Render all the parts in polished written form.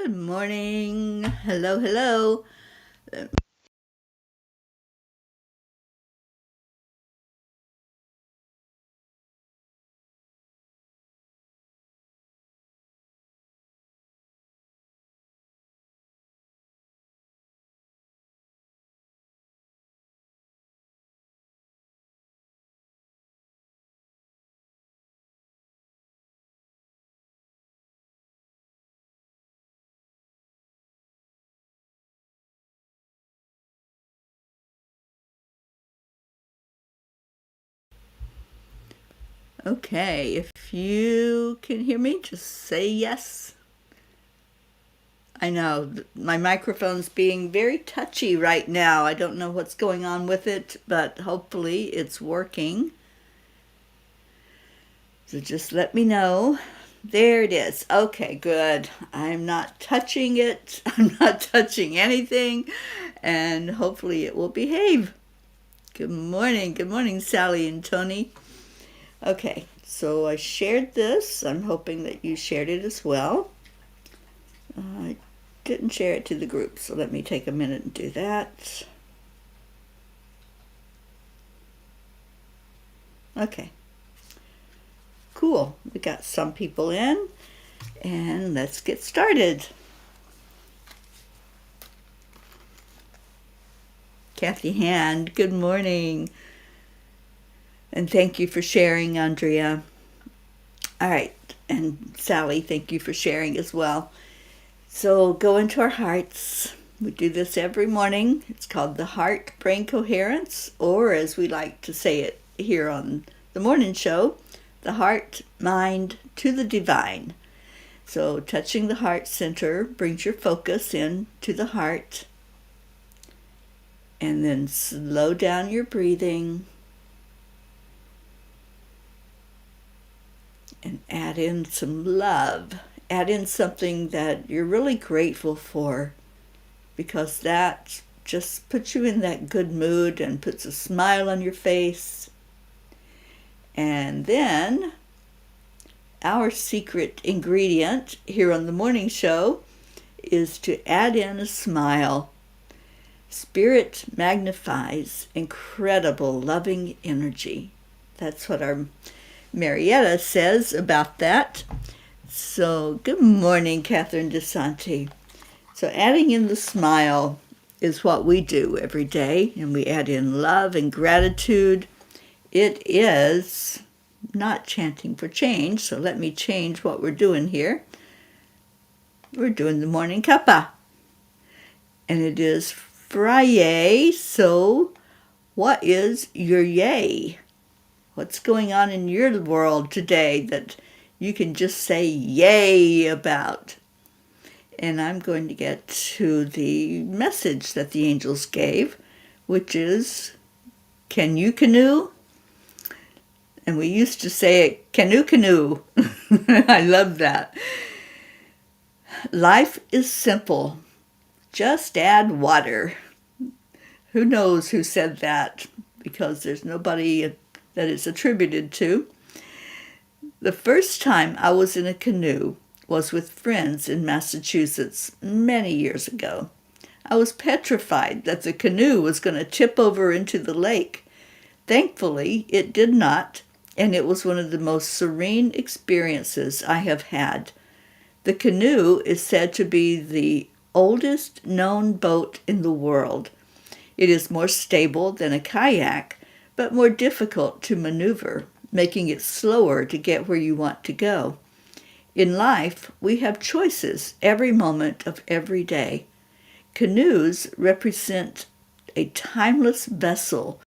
Good morning. Hello, hello. Okay, if you can hear me, just say yes. I know my microphone's being very touchy right now. I don't know what's going on with it, but hopefully it's working. So just let me know. There it is. Okay, good. I'm not touching it. I'm not touching anything, and hopefully it will behave. Good morning. Good morning, Sally and Tony. Okay, so I shared this. I'm hoping that you shared it as well. I didn't share it to the group, so let me take a minute and do that. Okay, cool. We got some people in, and let's get started. Kathy Hand, good morning. And thank you for sharing, Andrea. All right, and Sally, thank you for sharing as well. So go into our hearts. We do this every morning. It's called the Heart Brain Coherence, or as we like to say it here on the morning show, the heart mind to the divine. So touching the heart center brings your focus in to the heart, and then slow down your breathing and add in some love. Add in something that you're really grateful for, because that just puts you in that good mood and puts a smile on your face. And then our secret ingredient here on the morning show is to add in a smile. Spirit magnifies incredible loving energy. That's what our Marietta says about that. So good morning, Catherine DeSanti. So adding in the smile is what we do every day, and we add in love and gratitude. It is not chanting for change, so let me change what we're doing here. We're doing the Morning Cuppa, and it is Friday, so what is your yay? What's going on in your world today that you can just say yay about? And I'm going to get to the message that the angels gave, which is, can you canoe? And we used to say it, canoe, canoe. I love that. Life is simple. Just add water. Who knows who said that? Because there's nobody that it's attributed to. The first time I was in a canoe was with friends in Massachusetts many years ago. I was petrified that the canoe was going to tip over into the lake. Thankfully, it did not, and it was one of the most serene experiences I have had. The canoe is said to be the oldest known boat in the world. It is more stable than a kayak, but more difficult to maneuver, making it slower to get where you want to go. In life, we have choices every moment of every day. Canoes represent a timeless vessel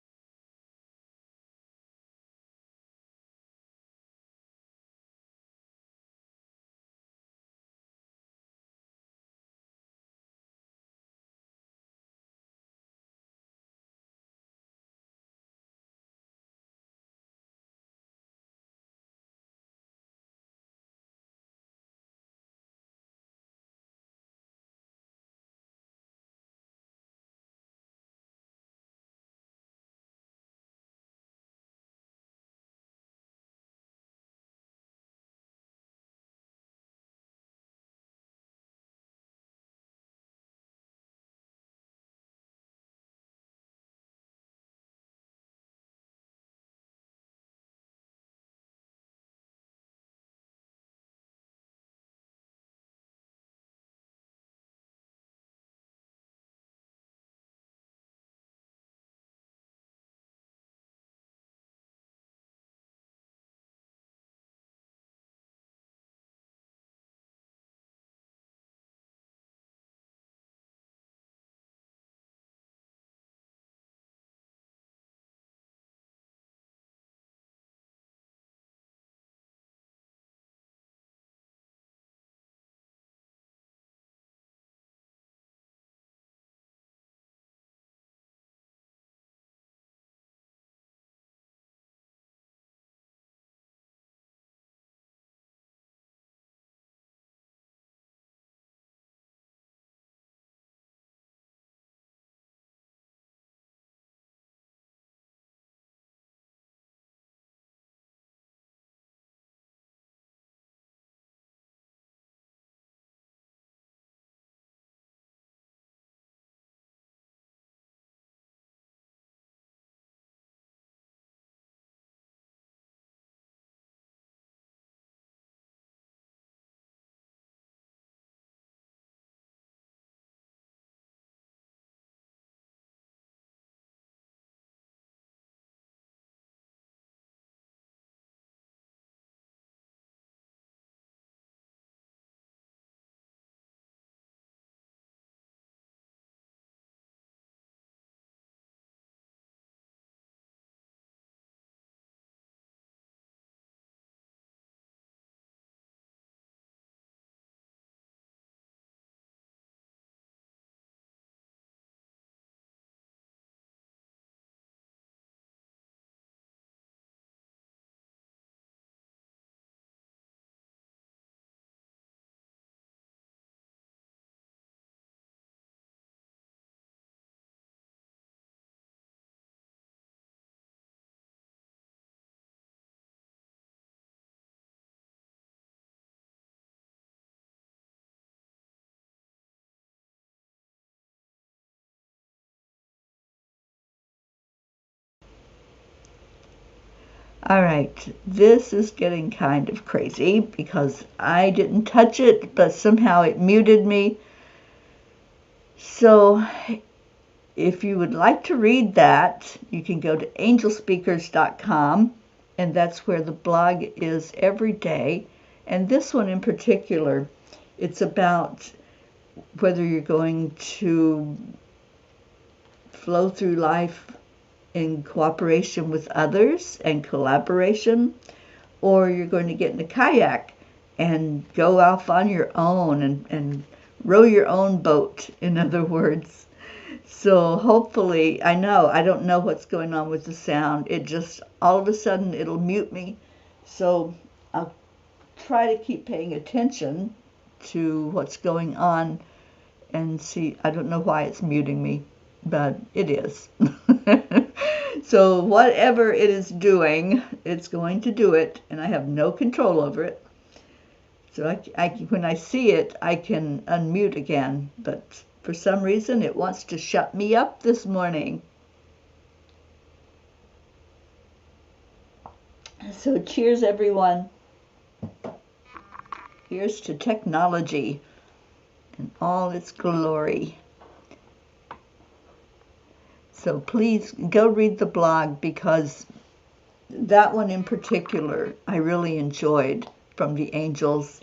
All right, this is getting kind of crazy because I didn't touch it, but somehow it muted me. So if you would like to read that, you can go to angelspeakers.com, and that's where the blog is every day. And this one in particular, it's about whether you're going to flow through life in cooperation with others and collaboration, or you're going to get in a kayak and go off on your own and row your own boat, in other words. So hopefully, I don't know what's going on with the sound. It just, all of a sudden, it'll mute me. So I'll try to keep paying attention to what's going on and see. I don't know why it's muting me, but it is. So whatever it is doing, it's going to do it, and I have no control over it. So when I see it, I can unmute again, but for some reason it wants to shut me up this morning. So cheers, everyone. Here's to technology in all its glory. So please go read the blog, because that one in particular I really enjoyed, from the angels,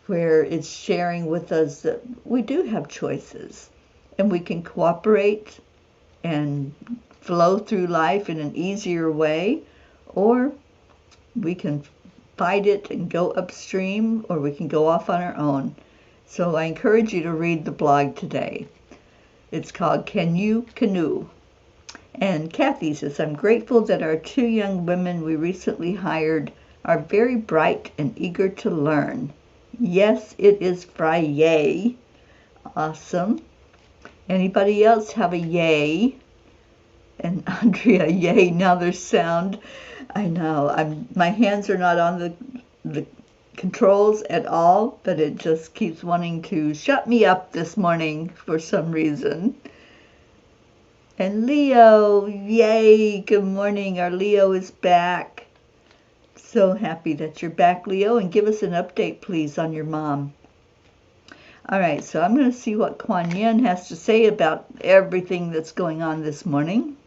where it's sharing with us that we do have choices and we can cooperate and flow through life in an easier way, or we can fight it and go upstream, or we can go off on our own. So I encourage you to read the blog today. It's called Can You Canoe? And Kathy says, I'm grateful that our 2 young women we recently hired are very bright and eager to learn. Yes, it is Friday. Awesome. Anybody else have a yay? And Andrea, yay, now there's sound. I know, my hands are not on the controls at all, but it just keeps wanting to shut me up this morning for some reason. And Leo, yay, good morning. Our Leo is back. So happy that you're back, Leo, and give us an update, please, on your mom. All right, so I'm going to see what Kuan Yin has to say about everything that's going on this morning.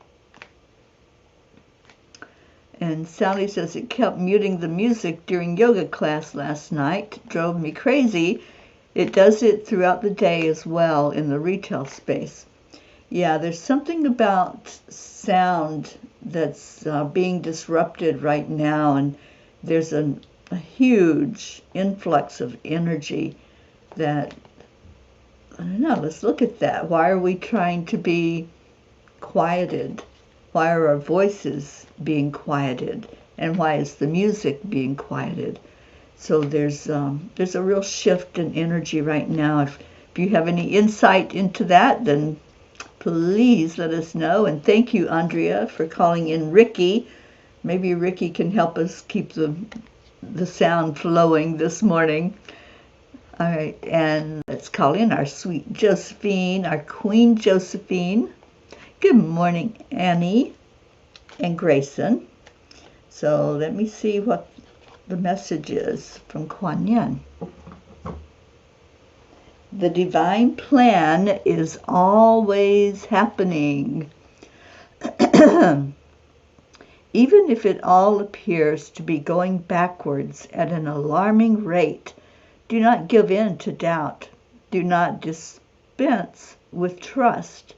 And Sally says it kept muting the music during yoga class last night. Drove me crazy. It does it throughout the day as well in the retail space. Yeah, there's something about sound that's being disrupted right now, and there's a huge influx of energy that, I don't know, let's look at that. Why are we trying to be quieted? Why are our voices being quieted? And why is the music being quieted? So there's a real shift in energy right now. If you have any insight into that, then please let us know. And thank you, Andrea, for calling in Ricky. Maybe Ricky can help us keep the sound flowing this morning. All right, and let's call in our sweet Josephine, our Queen Josephine. Good morning, Annie and Grayson. So let me see what the message is from Kuan Yin. The divine plan is always happening. Even if it all appears to be going backwards at an alarming rate, do not give in to doubt. Do not dispense with trust.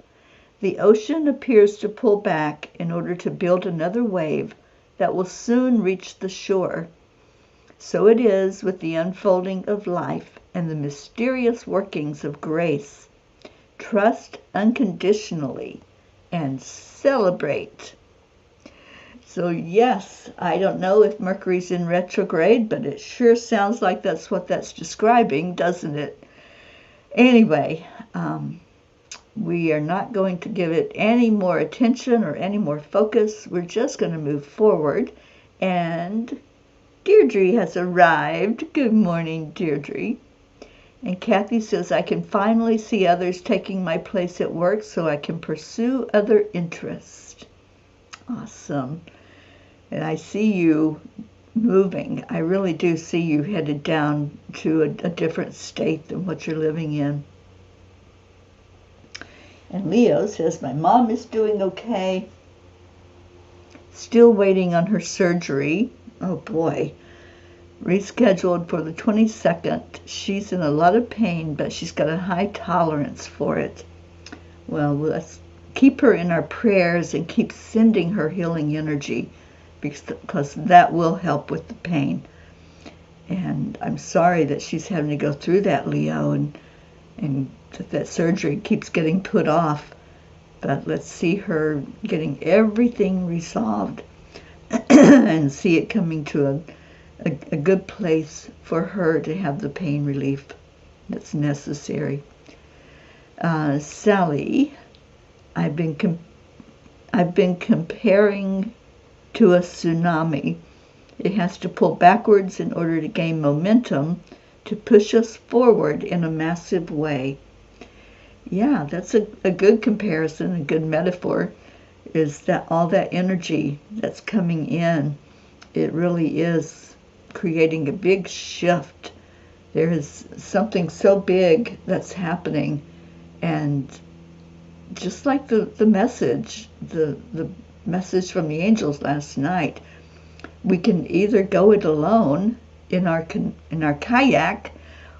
The ocean appears to pull back in order to build another wave that will soon reach the shore. So it is with the unfolding of life and the mysterious workings of grace. Trust unconditionally and celebrate. So yes, I don't know if Mercury's in retrograde, but it sure sounds like that's what that's describing, doesn't it? Anyway, we are not going to give it any more attention or any more focus. We're just going to move forward. And Deirdre has arrived. Good morning, Deirdre. And Kathy says, I can finally see others taking my place at work so I can pursue other interests. Awesome. And I see you moving. I really do see you headed down to a different state than what you're living in. And Leo says, my mom is doing okay. Still waiting on her surgery. Oh boy. Rescheduled for the 22nd. She's in a lot of pain, but she's got a high tolerance for it. Well, let's keep her in our prayers and keep sending her healing energy, because that will help with the pain. And I'm sorry that she's having to go through that, Leo, and that surgery keeps getting put off. But let's see her getting everything resolved and see it coming to a good place for her to have the pain relief that's necessary. Sally, I've been comparing to a tsunami. It has to pull backwards in order to gain momentum to push us forward in a massive way. Yeah, that's a good comparison, a good metaphor, is that all that energy that's coming in, it really is creating a big shift. There is something so big that's happening, and just like the message, the message from the angels last night, we can either go it alone in our kayak,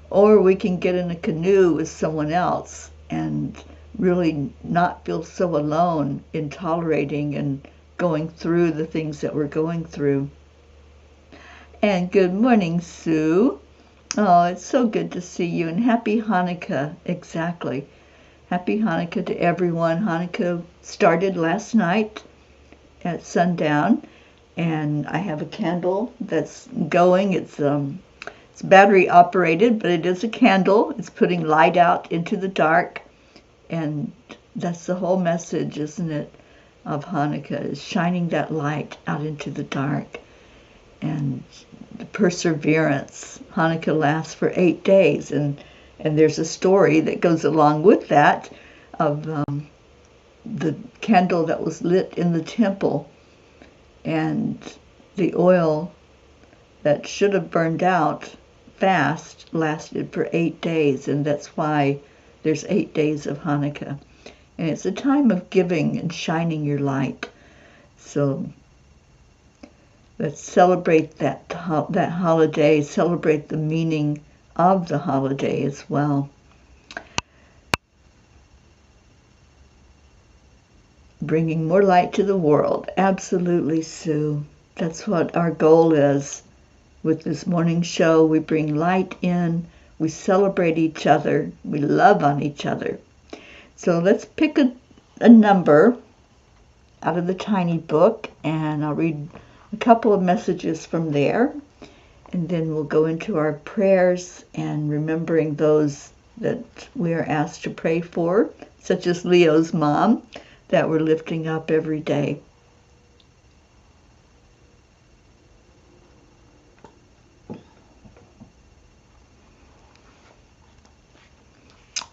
or we can get in a canoe with someone else and really not feel so alone in tolerating and going through the things that we're going through. And good morning, Sue. Oh, it's so good to see you, and happy Hanukkah. Exactly. Happy Hanukkah to everyone. Hanukkah started last night at sundown, and I have a candle that's going. It's battery operated, but it is a candle. It's putting light out into the dark, and that's the whole message, isn't it, of Hanukkah, is shining that light out into the dark. And the perseverance. Hanukkah lasts for 8 days, and there's a story that goes along with that of the candle that was lit in the temple, and the oil that should have burned out fast lasted for 8 days, and that's why there's 8 days of Hanukkah. And it's a time of giving and shining your light. So let's celebrate that holiday, celebrate the meaning of the holiday as well. Bringing more light to the world. Absolutely, Sue. That's what our goal is. With this morning show, we bring light in, we celebrate each other, we love on each other. So let's pick a number out of the tiny book, and I'll read a couple of messages from there, and then we'll go into our prayers and remembering those that we are asked to pray for, such as Leo's mom, that we're lifting up every day.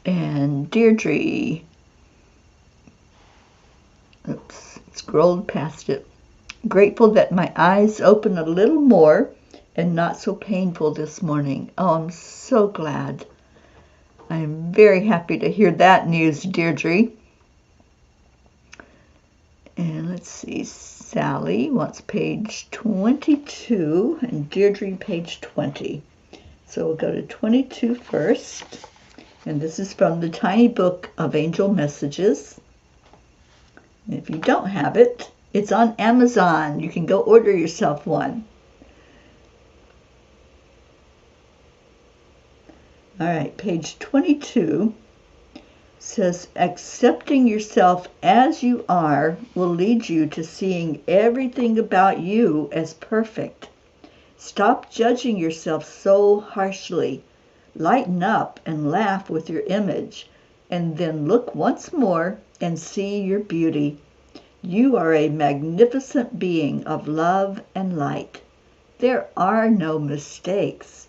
And Deirdre, scrolled past it. Grateful that my eyes open a little more and not so painful this morning. Oh, I'm so glad. I am very happy to hear that news, Deirdre. And let's see, Sally wants page 22 and Deirdre page 20. So we'll go to 22 first. And this is from the tiny book of angel messages. And if you don't have it, it's on Amazon. You can go order yourself one. All right, page 22 says, accepting yourself as you are will lead you to seeing everything about you as perfect. Stop judging yourself so harshly. Lighten up and laugh with your image, and then look once more and see your beauty. You are a magnificent being of love and light. There are no mistakes.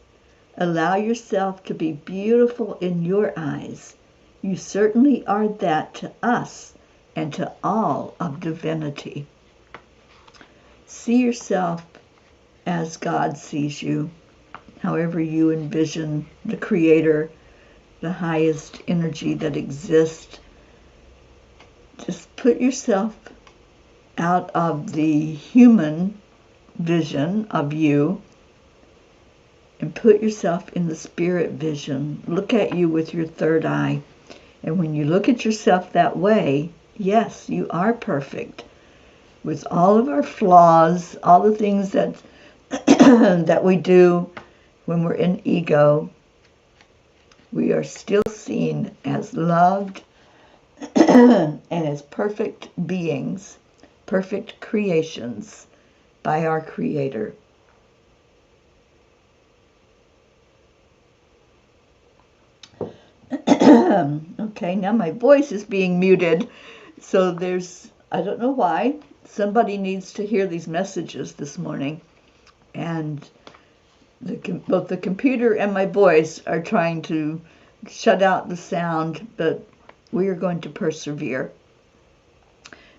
Allow yourself to be beautiful in your eyes. You certainly are that to us and to all of divinity. See yourself as God sees you, however you envision the Creator, the highest energy that exists. Just put yourself out of the human vision of you and put yourself in the spirit vision. Look at you with your third eye. And when you look at yourself that way, yes, you are perfect. With all of our flaws, all the things that that we do when we're in ego, we are still seen as loved and as perfect beings, perfect creations by our Creator. Okay, now my voice is being muted, so I don't know why. Somebody needs to hear these messages this morning, and both the computer and my voice are trying to shut out the sound, but we are going to persevere.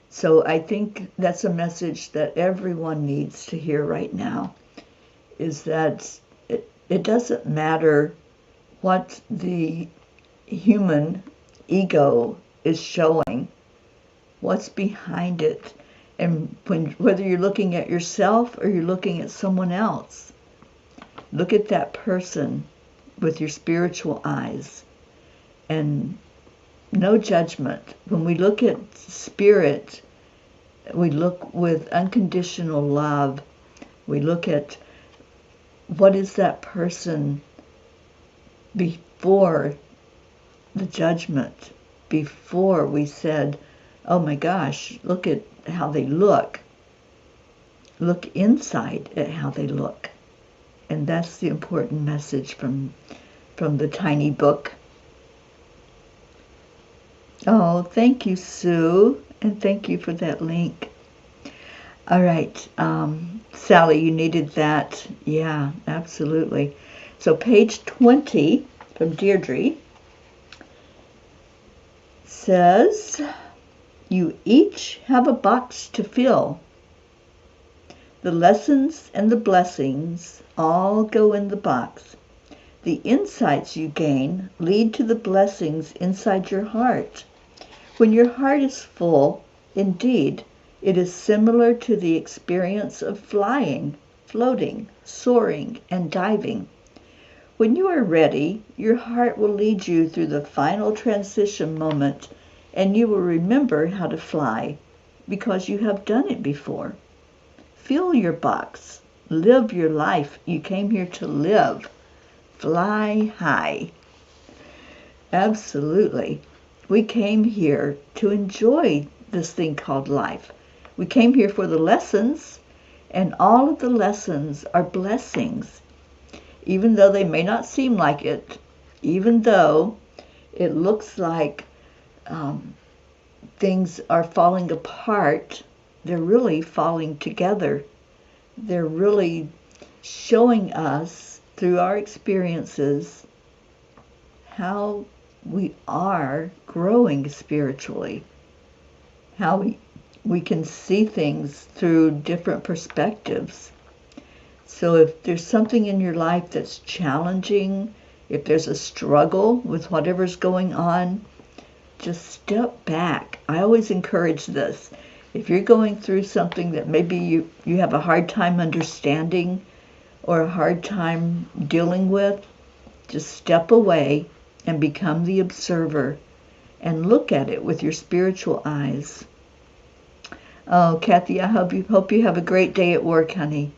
So I think that's a message that everyone needs to hear right now, is that it doesn't matter what the human ego is showing, what's behind it, and whether you're looking at yourself or you're looking at someone else, look at that person with your spiritual eyes, and no judgment. When we look at spirit, we look with unconditional love. We look at what is that person before the judgment, before we said, oh my gosh, look at how they look. Look inside at how they look. And that's the important message from the tiny book. Oh, thank you, Sue, and thank you for that link. All right, Sally, you needed that. Yeah, absolutely. So page 20 from Deirdre says, you each have a box to fill. The lessons and the blessings all go in the box. The insights you gain lead to the blessings inside your heart. When your heart is full, indeed, it is similar to the experience of flying, floating, soaring, and diving. When you are ready, your heart will lead you through the final transition moment, and you will remember how to fly because you have done it before. Fill your box. Live your life you came here to live. Fly high. Absolutely. We came here to enjoy this thing called life. We came here for the lessons, and all of the lessons are blessings. Even though they may not seem like it, even though it looks like things are falling apart, they're really falling together. They're really showing us through our experiences how we are growing spiritually, how we can see things through different perspectives. So if there's something in your life that's challenging, if there's a struggle with whatever's going on, just step back. I always encourage this. If you're going through something that maybe you have a hard time understanding or a hard time dealing with, just step away and become the observer and look at it with your spiritual eyes. Oh, Kathy, I hope you have a great day at work, honey.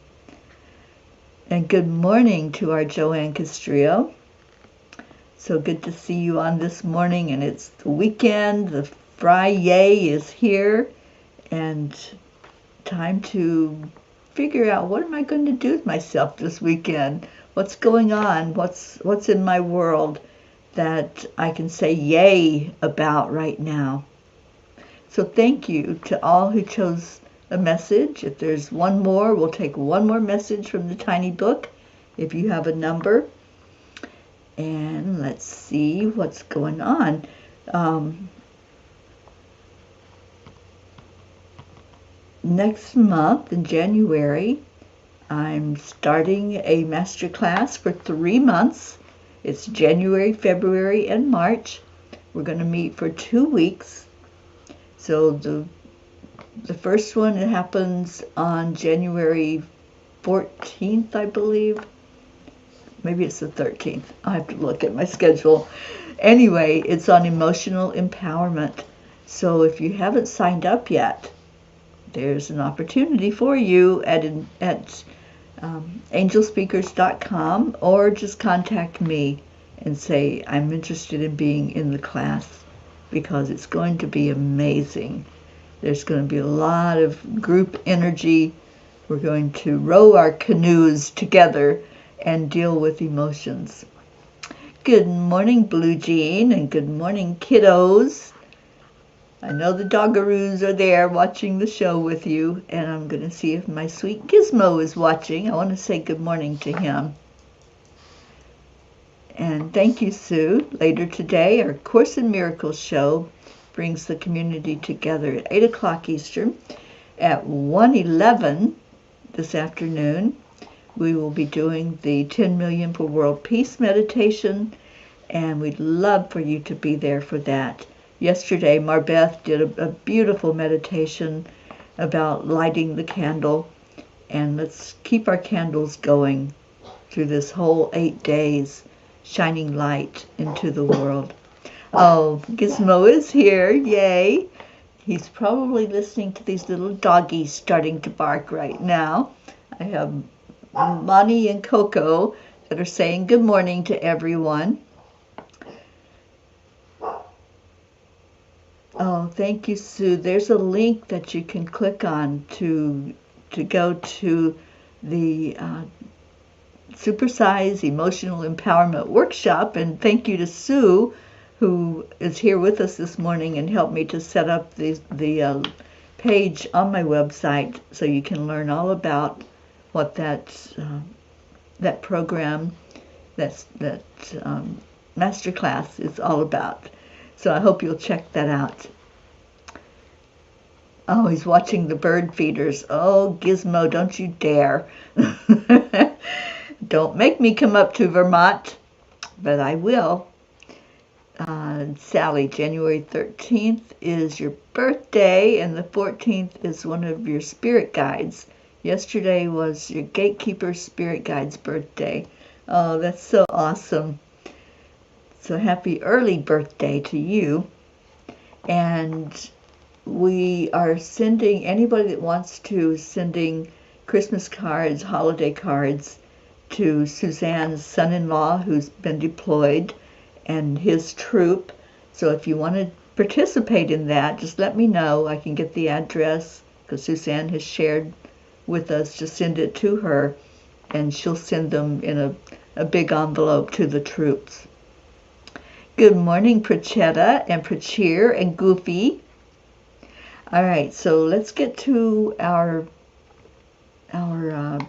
And good morning to our Joanne Castrillo. So good to see you on this morning, and it's the weekend. The Friday is here, and time to figure out what am I going to do with myself this weekend? What's going on? What's in my world that I can say yay about right now? So thank you to all who chose a message. If there's one more, we'll take one more message from the tiny book if you have a number. And let's see what's going on. next month in January, I'm starting a masterclass for 3 months. It's January, February, and March. We're going to meet for 2 weeks. So the first one happens on January 14th, I believe. Maybe it's the 13th. I have to look at my schedule. Anyway, it's on emotional empowerment. So if you haven't signed up yet, there's an opportunity for you at angelspeakers.com, or just contact me and say, I'm interested in being in the class, because it's going to be amazing. There's going to be a lot of group energy. We're going to row our canoes together and deal with emotions. Good morning, Blue Jean, and good morning, kiddos. I know the doggaroos are there watching the show with you, and I'm going to see if my sweet Gizmo is watching. I want to say good morning to him. And thank you, Sue. Later today, our Course in Miracles show brings the community together at 8 o'clock Eastern. At 1:11 this afternoon, we will be doing the 10 Million for World Peace meditation, and we'd love for you to be there for that. Yesterday, Marbeth did a beautiful meditation about lighting the candle, and let's keep our candles going through this whole 8 days, shining light into the world. Oh, Gizmo is here, yay! He's probably listening to these little doggies starting to bark right now. I have Monty and Coco that are saying good morning to everyone. Oh, thank you, Sue. There's a link that you can click on to go to the Supersize Emotional Empowerment Workshop. And thank you to Sue, who is here with us this morning and helped me to set up the page on my website, so you can learn all about what that program, that masterclass is all about. So I hope you'll check that out. Oh, he's watching the bird feeders. Oh, Gizmo, don't you dare. Don't make me come up to Vermont, but I will. Sally, January 13th is your birthday, and the 14th is one of your spirit guides. Yesterday was your gatekeeper spirit guide's birthday. Oh, that's so awesome. So happy early birthday to you. And we are sending, anybody that wants to, sending Christmas cards, holiday cards to Suzanne's son-in-law, who's been deployed, and his troop. So if you want to participate in that, just let me know. I can get the address, because Suzanne has shared with us to send it to her, and she'll send them in a big envelope to the troops. Good morning, Prachetta and Prachir and Goofy. All right, so let's get to our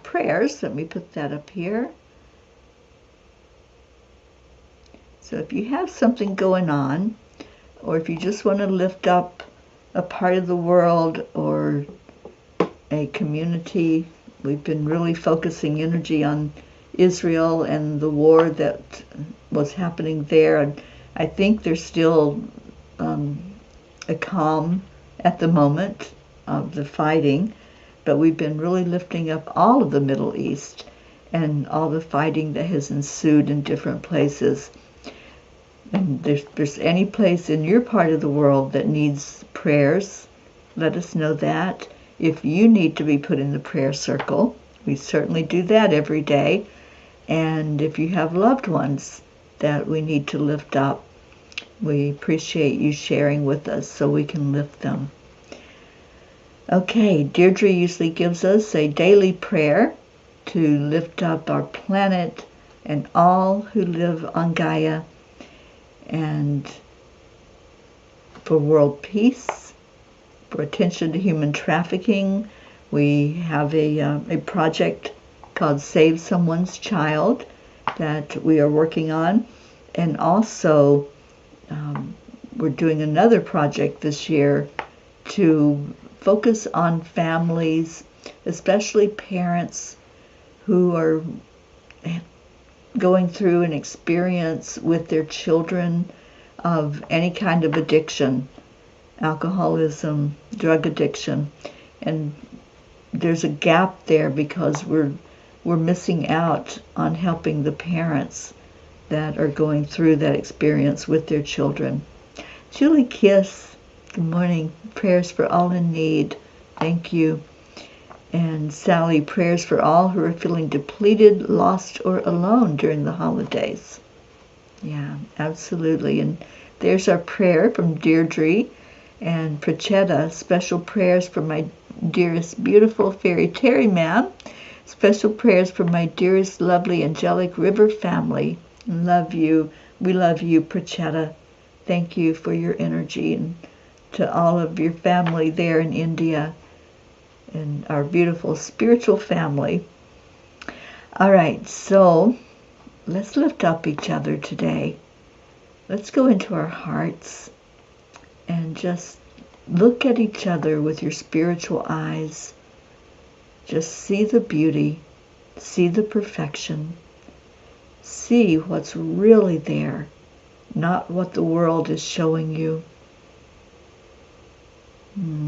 prayers. Let me put that up here. So if you have something going on, or if you just want to lift up a part of the world or a community, we've been really focusing energy on Israel and the war that was happening there. And I think there's still a calm at the moment of the fighting, but we've been really lifting up all of the Middle East and all the fighting that has ensued in different places. And if there's any place in your part of the world that needs prayers, let us know that. If you need to be put in the prayer circle, we certainly do that every day. And if you have loved ones that we need to lift up, we appreciate you sharing with us so we can lift them. Okay, Deirdre usually gives us a daily prayer to lift up our planet and all who live on Gaia, and for world peace, for attention to human trafficking. We have a project called Save Someone's Child that we are working on, and also we're doing another project this year focus on families, especially parents who are going through an experience with their children of any kind of addiction, alcoholism, drug addiction. And there's a gap there because we're missing out on helping the parents that are going through that experience with their children. Julie Kiss, good morning. Prayers for all in need. Thank you. And Sally, prayers for all who are feeling depleted, lost, or alone during the holidays. Yeah, absolutely. And there's our prayer from Deirdre and Prachetta. Special prayers for my dearest, beautiful fairy Teri ma'am. Special prayers for my dearest, lovely Angelic River family. Love you. We love you, Prachetta. Thank you for your energy, and to all of your family there in India and our beautiful spiritual family. All right, so let's lift up each other today. Let's go into our hearts and just look at each other with your spiritual eyes. Just see the beauty, see the perfection, see what's really there, not what the world is showing you.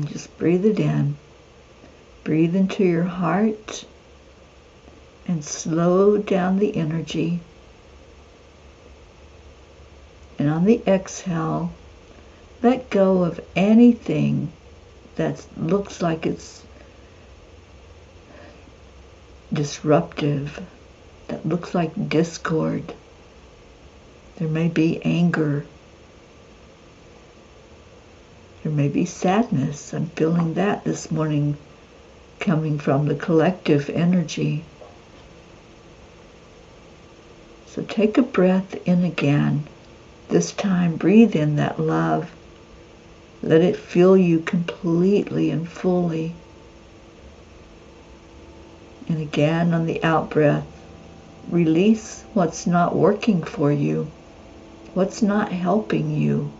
Just breathe it in. Breathe into your heart and slow down the energy. And on the exhale, let go of anything that looks like it's disruptive, that looks like discord. There may be anger. There may be sadness. I'm feeling that this morning coming from the collective energy. So take a breath in again. This time breathe in that love. Let it fill you completely and fully. And again on the out breath, release what's not working for you, what's not helping you.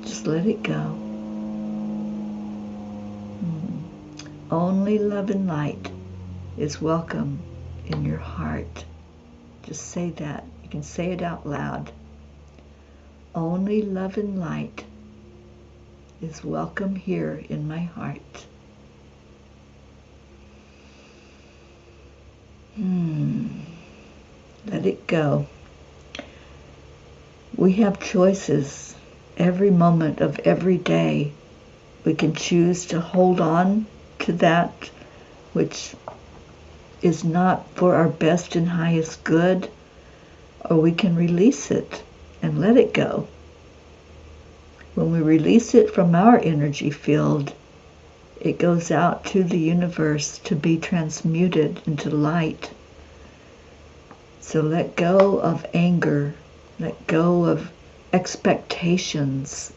Just let it go. Only love and light is welcome in your heart. Just say that. You can say it out loud. Only love and light is welcome here in my heart. Let it go. We have choices every moment of every day. We can choose to hold on to that which is not for our best and highest good, or we can release it and let it go. When we release it from our energy field, it goes out to the universe to be transmuted into light. So let go of anger, let go of expectations,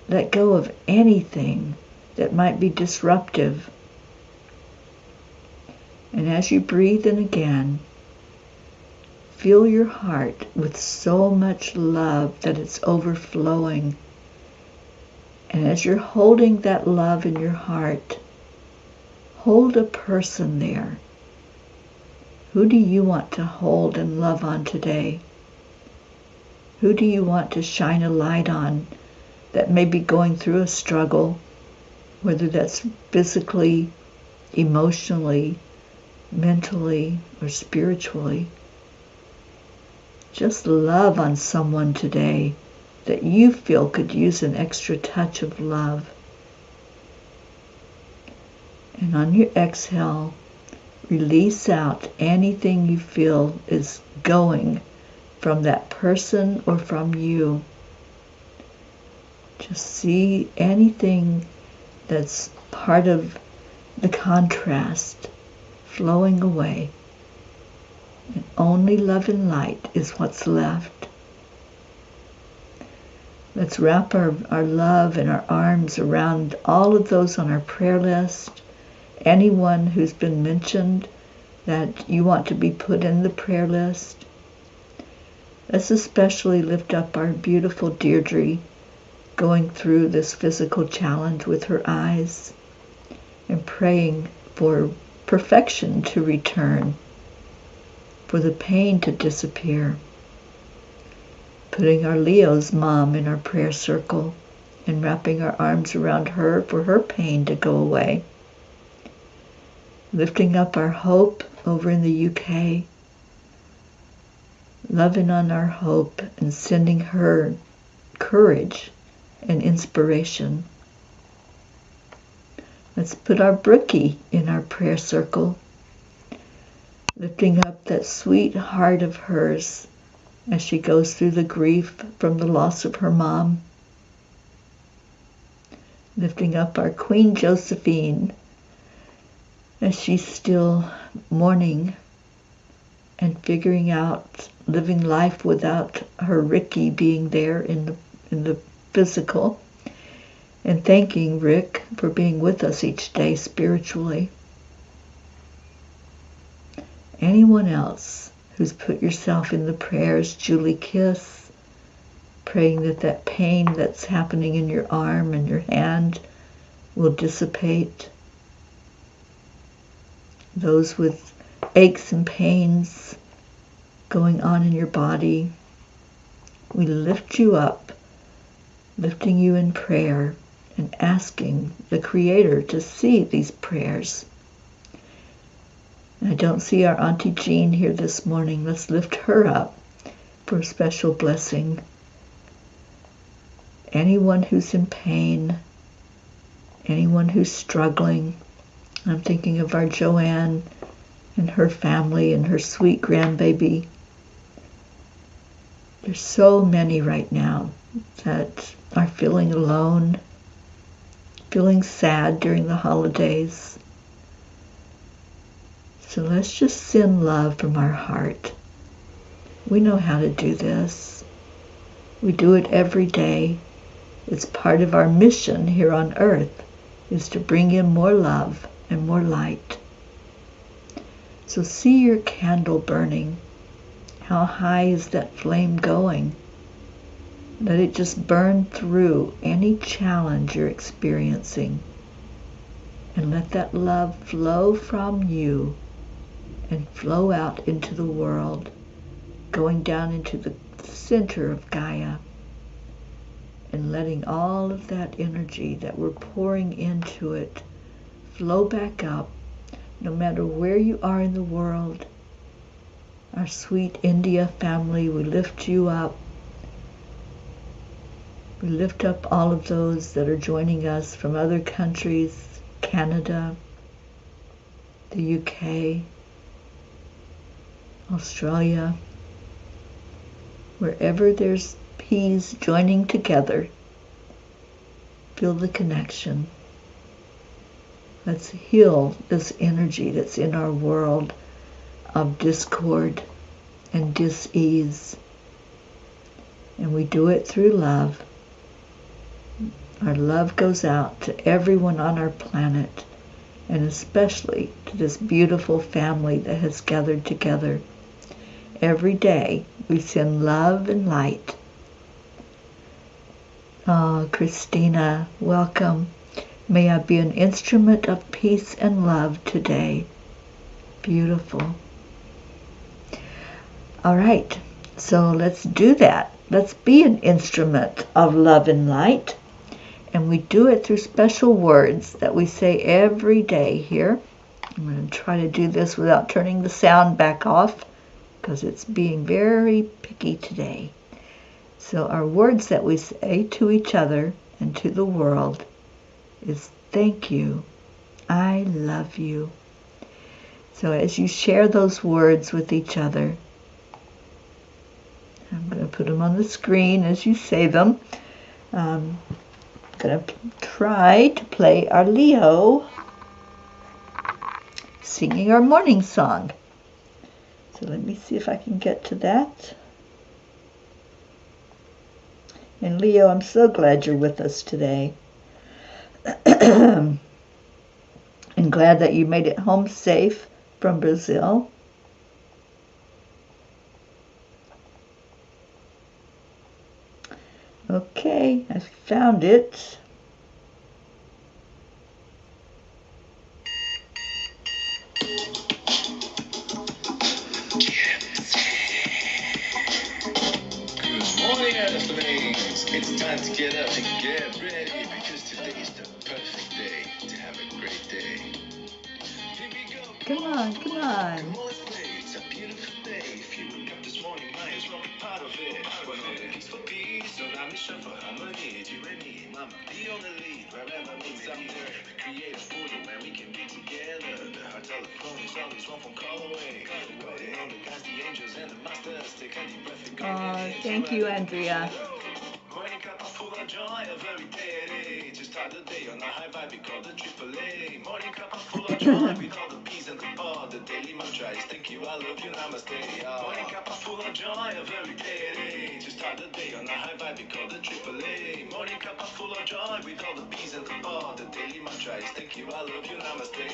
let go of anything that might be disruptive. And as you breathe in again, fill your heart with so much love that it's overflowing. And as you're holding that love in your heart, hold a person there. Who do you want to hold and love on today? Who do you want to shine a light on that may be going through a struggle, whether that's physically, emotionally, mentally, or spiritually? Just love on someone today that you feel could use an extra touch of love. And on your exhale, release out anything you feel is going from that person or from you. Just see anything that's part of the contrast flowing away. And only love and light is what's left. Let's wrap our love and our arms around all of those on our prayer list. Anyone who's been mentioned that you want to be put in the prayer list. Let's especially lift up our beautiful Deirdre going through this physical challenge with her eyes, and praying for perfection to return, for the pain to disappear. Putting our Leo's mom in our prayer circle and wrapping our arms around her for her pain to go away. Lifting up our Hope over in the UK, loving on our Hope and sending her courage and inspiration. Let's put our Brookie in our prayer circle, lifting up that sweet heart of hers as she goes through the grief from the loss of her mom. Lifting up our Queen Josephine as she's still mourning and figuring out living life without her Ricky being there in the physical, and thanking Rick for being with us each day spiritually. Anyone else who's put yourself in the prayers, Julie Kiss, praying that that pain that's happening in your arm and your hand will dissipate. Those with aches and pains going on in your body, we lift you up, lifting you in prayer and asking the Creator to see these prayers. I don't see our Auntie Jean here this morning. Let's lift her up for a special blessing. Anyone who's in pain, anyone who's struggling. I'm thinking of our Joanne and her family and her sweet grandbaby. There's so many right now that are feeling alone, feeling sad during the holidays. So let's just send love from our heart. We know how to do this. We do it every day. It's part of our mission here on earth, is to bring in more love and more light. So see your candle burning. How high is that flame going? Let it just burn through any challenge you're experiencing. And let that love flow from you and flow out into the world, going down into the center of Gaia, and letting all of that energy that we're pouring into it flow back up, no matter where you are in the world. Our sweet India family, we lift you up. We lift up all of those that are joining us from other countries, Canada, the UK, Australia. Wherever there's peas joining together, feel the connection. Let's heal this energy that's in our world of discord and dis-ease. And we do it through love. Our love goes out to everyone on our planet, and especially to this beautiful family that has gathered together. Every day we send love and light. Oh, Christina, welcome. May I be an instrument of peace and love today. Beautiful. All right, so let's do that. Let's be an instrument of love and light. And we do it through special words that we say every day here. I'm going to try to do this without turning the sound back off, because it's being very picky today. So our words that we say to each other and to the world is thank you, I love you. So as you share those words with each other, I'm going to put them on the screen as you say them. I'm going to try to play our Leo singing our morning song. So let me see if I can get to that. And Leo, I'm so glad you're with us today. And glad that you made it home safe from Brazil. Okay, I found it. Good morning, Earthlings. It's time to get up and get ready because today is the perfect day to have a great day. Here we go. Come on, come on. Come on, let's play. It's a beautiful day. If you wake up this morning, might as well be part of it. One of the keys for peace, so now mission for harmony. You and me, mama, be on the lead wherever means up there. Create a portal where we can be together. Our telephone is always one phone call away. Waiting on the guys, the angels, and the masters. Take a deep breath and go. Thank you, Andrea. Morning cup full of joy, a very day. Just start the day on a high vibe, we call the AAA. Morning cup full of joy, with all the peas and the bar. The daily mantra is thank you, I love you, namaste. Morning cup full of joy, a very day. Just start the day on a high vibe, we call the AAA. Morning cup full of joy, with all the peas and the bar. The daily mantra is thank you, I love you, namaste.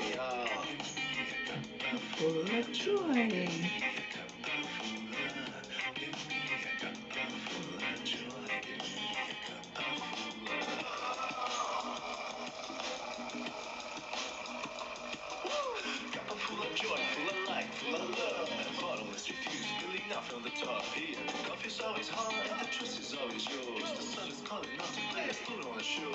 Full of joy. From the top here, coffee's always hot and the truth is always yours. The sun is calling out to play, let's put on a show.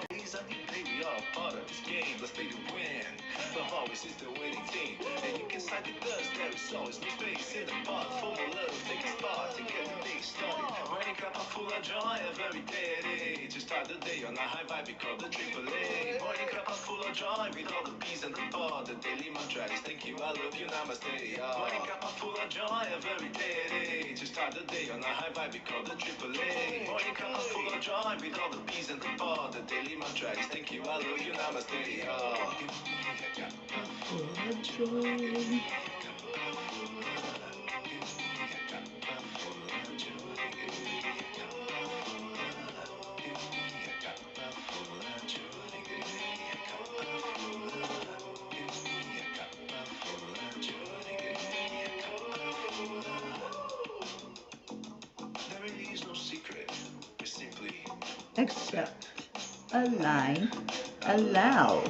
Today's a new day, we are part of this game. Let's play to win. Love always is the winning team, and you can side with us. There is always new space in the pot. Full of love, take a spot to get the day started. Morning cup full of joy, a very day. Just start the day on a high vibe, we call the AAA. Morning cup full of joy, with all the peas and the pot. The daily mantra is thank you, I love you, namaste. Morning cup full of joy, a very day. Just start the day on a high vibe, we call the AAA. Morning cup full of joy, with all the peas and the pot. The daily mantra is thank you, I love you, namaste. Full of joy. Accept, align, allow.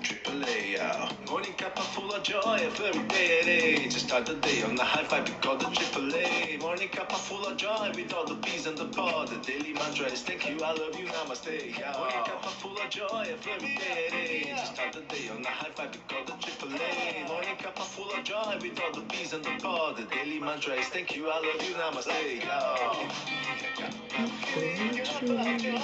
AAA, morning cup full of joy, a very day. Just start the day on the high vibe, we call the AAA. Morning cup full of joy, with all the peas and the pod. The daily mantra is thank you, I love you, namaste. Morning cup full of joy, a very day. Just start the day on the high vibe, we call the AAA. Morning cup full of joy, with all the peas and the pod. The daily mantra is thank you, I love you, namaste. Full of joy.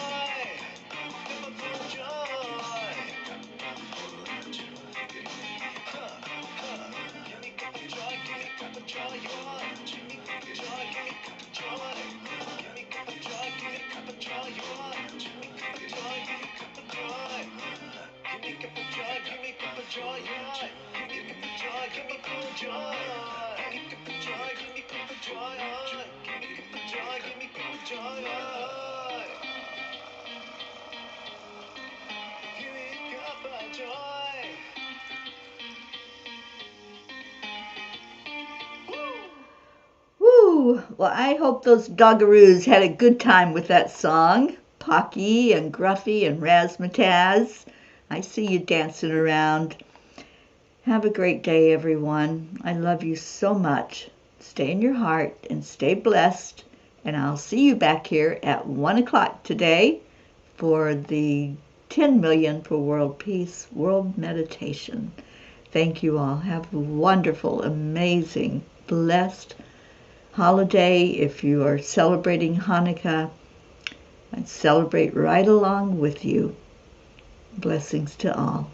Woo! Well, I hope those doggaroos had a good time with that song. Pocky and Gruffy and Razzmatazz. I see you dancing around. Have a great day, everyone. I love you so much. Stay in your heart and stay blessed. And I'll see you back here at 1 o'clock today for the 10 million for world peace, world meditation. Thank you all. Have a wonderful, amazing, blessed holiday. If you are celebrating Hanukkah, I celebrate right along with you. Blessings to all.